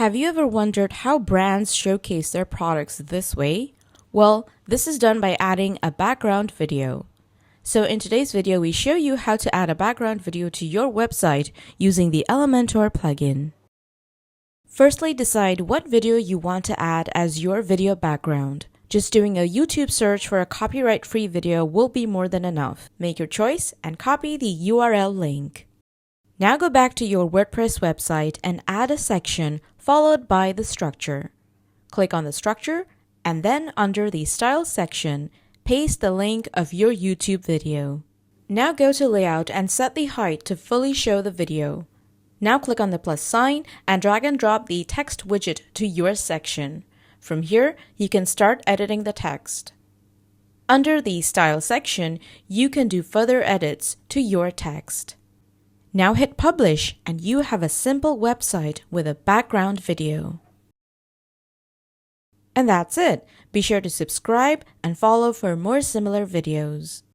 Have you ever wondered how brands showcase their products this way? Well, this is done by adding a background video. So in today's video, we show you how to add a background video to your website using the Elementor plugin. Firstly, decide what video you want to add as your video background. Just doing a YouTube search for a copyright-free video will be more than enough. Make your choice and copy the URL link. Now go back to your WordPress website and add a section followed by the structure. Click on the structure and then under the Style section, paste the link of your YouTube video. Now go to Layout and set the height to fully show the video. Now click on the plus sign and drag and drop the text widget to your section. From here, you can start editing the text. Under the Style section, you can do further edits to your text. Now hit Publish and you have a simple website with a background video. And that's it. Be sure to subscribe and follow for more similar videos.